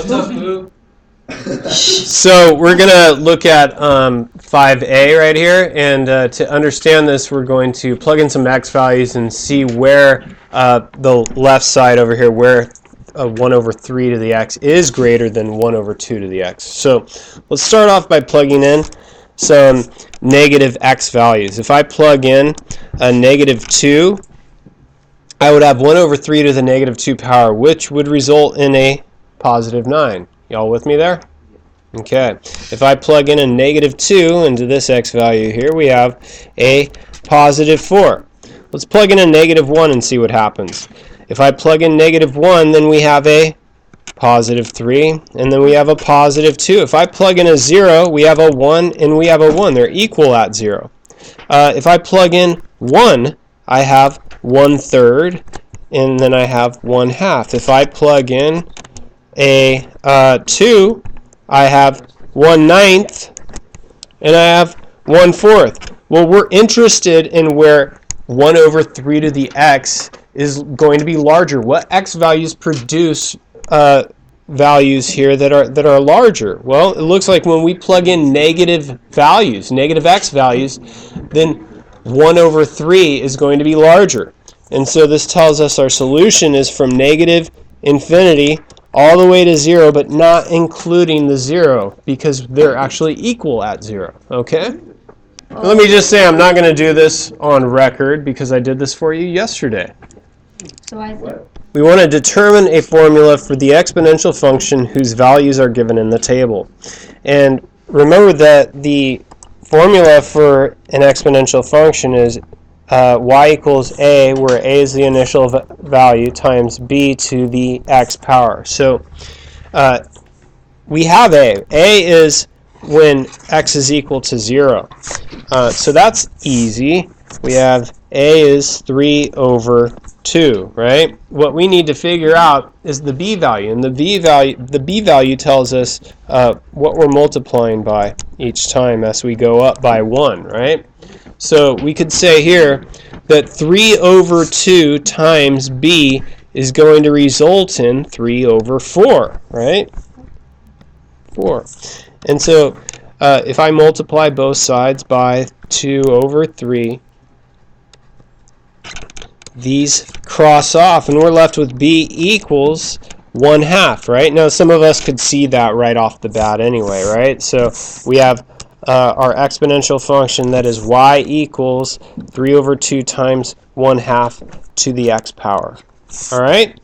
So we're going to look at 5a right here, and to understand this, we're going to plug in some x values and see where the left side over here, where 1 over 3 to the x is greater than 1 over 2 to the x. So let's start off by plugging in some negative x values. If I plug in a negative 2, I would have 1 over 3 to the negative 2 power, which would result in a positive 9. Y'all with me there? Okay. If I plug in a negative 2 into this x value here, we have a positive 4. Let's plug in a negative 1 and see what happens. If I plug in negative 1, then we have a positive 3, and then we have a positive 2. If I plug in a 0, we have a 1, and we have a 1. They're equal at 0. If I plug in 1, I have 1/3, and then I have 1/2. If I plug in a 2, I have 1/9, and I have 1/4. Well, we're interested in where 1 over 3 to the x is going to be larger. What x values produce values here that are larger? Well, it looks like when we plug in negative values, negative x values, then 1 over 3 is going to be larger. And so this tells us our solution is from negative infinity all the way to 0, but not including the 0, because they're actually equal at 0. Okay? Let me just say I'm not going to do this on record because I did this for you yesterday. So we want to determine a formula for the exponential function whose values are given in the table. And remember that the formula for an exponential function is y equals a, where a is the initial value, times b to the x power. So we have a. A is when x is equal to 0. So that's easy. We have a is 3 over 2, right? What we need to figure out is the b value, and the b value tells us what we're multiplying by each time as we go up by 1, right? So we could say here that 3 over 2 times b is going to result in 3 over 4, right? 4. And so if I multiply both sides by 2 over 3, these cross off, and we're left with b equals 1/2, right? Now, some of us could see that right off the bat anyway, right? So we have our exponential function that is y equals 3 over 2 times 1/2 to the x power. All right?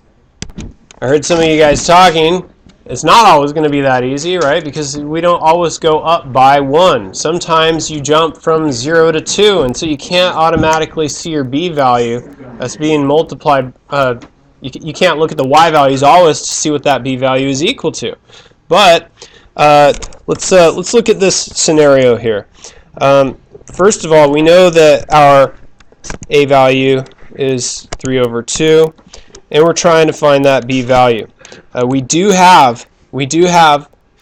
I heard some of you guys talking. It's not always going to be that easy, right? Because we don't always go up by 1. Sometimes you jump from 0 to 2, and so you can't automatically see your b value as being multiplied. You can't look at the y values always to see what that b value is equal to. But let's look at this scenario here. First of all, we know that our a value is 3 over 2, and we're trying to find that b value. We do have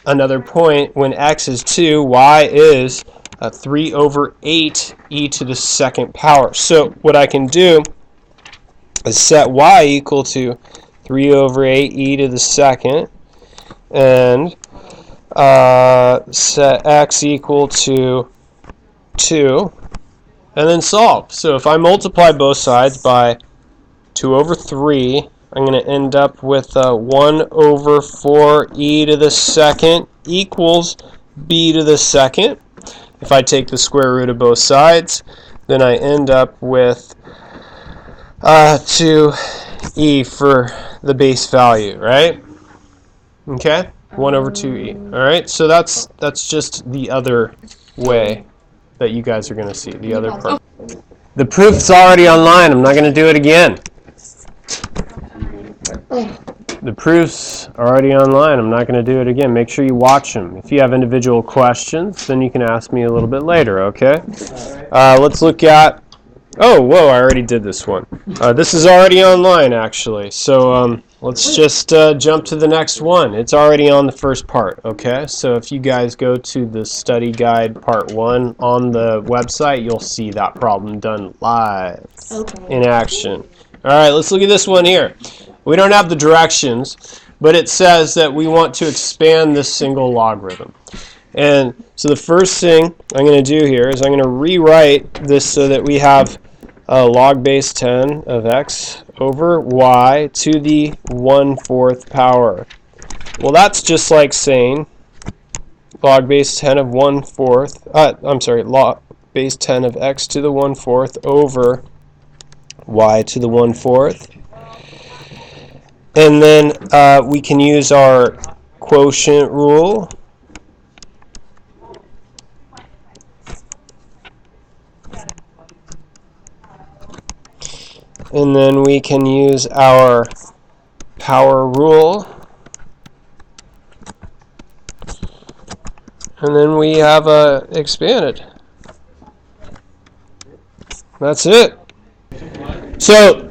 another point when x is 2, y is 3 over 8 e to the second power. So what I can do is set y equal to 3 over 8 e to the second, and set x equal to 2, and then solve. So if I multiply both sides by 2 over 3, I'm going to end up with 1 over 4 e to the second equals b to the second. If I take the square root of both sides, then I end up with 2e for the base value, right? Okay? 1 over 2e. All right? So that's just the other way that you guys are going to see, the other part. The proof's already online. I'm not going to do it again. The proofs are already online. I'm not going to do it again. Make sure you watch them. If you have individual questions, then you can ask me a little bit later, okay? Let's look at... Oh, whoa, I already did this one. This is already online, actually. So let's just jump to the next one. It's already on the first part, okay? So if you guys go to the study guide part 1 on the website, you'll see that problem done live in action. All right, let's look at this one here. We don't have the directions, but it says that we want to expand this single logarithm. And so the first thing I'm going to do here is I'm going to rewrite this so that we have log base 10 of x over y to the 1/4 power. Well, that's just like saying log base 10 of 1/4, log base 10 of x to the 1/4 over y to the 1/4. And then we can use our quotient rule. And then we can use our power rule. And then we have expanded. That's it. So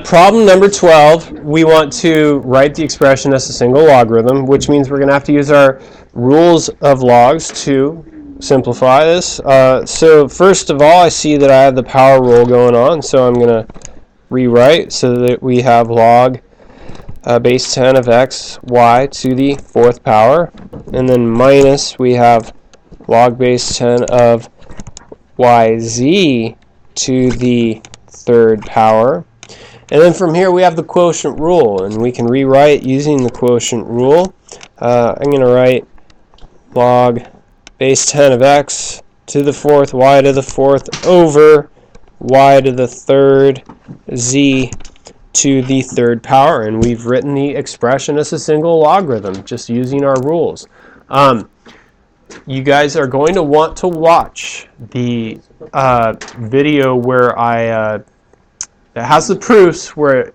problem number 12, we want to write the expression as a single logarithm, which means we're going to have to use our rules of logs to simplify this. So first of all, I see that I have the power rule going on, so I'm going to rewrite so that we have log base 10 of x y to the 4th power, and then minus we have log base 10 of yz to the 3rd power. And then from here we have the quotient rule, and we can rewrite using the quotient rule. I'm going to write log base 10 of x to the 4th y to the 4th over y to the 3rd z to the 3rd power, and we've written the expression as a single logarithm just using our rules. You guys are going to want to watch the video where it has the proofs where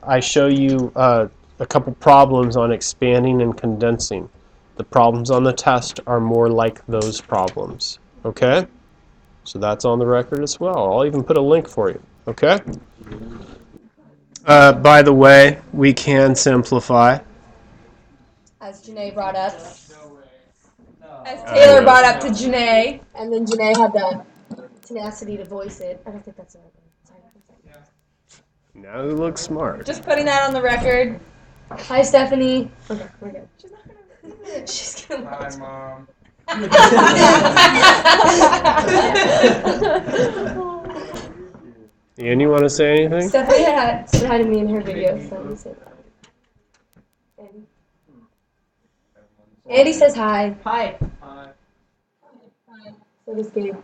I show you a couple problems on expanding and condensing. The problems on the test are more like those problems. Okay? So that's on the record as well. I'll even put a link for you. Okay? By the way, we can simplify. As Janae brought up. As Taylor brought up to Janae. And then Janae had the tenacity to voice it. I don't think that's the right one. Now you look smart. Just putting that on the record. Hi, Stephanie. Okay, we're good. She's not gonna. She's gonna. Hi, Mom. Ian, you want to say anything? Stephanie said hi to me in her video, so let me say that. Andy says hi. Hi. So does Gabe.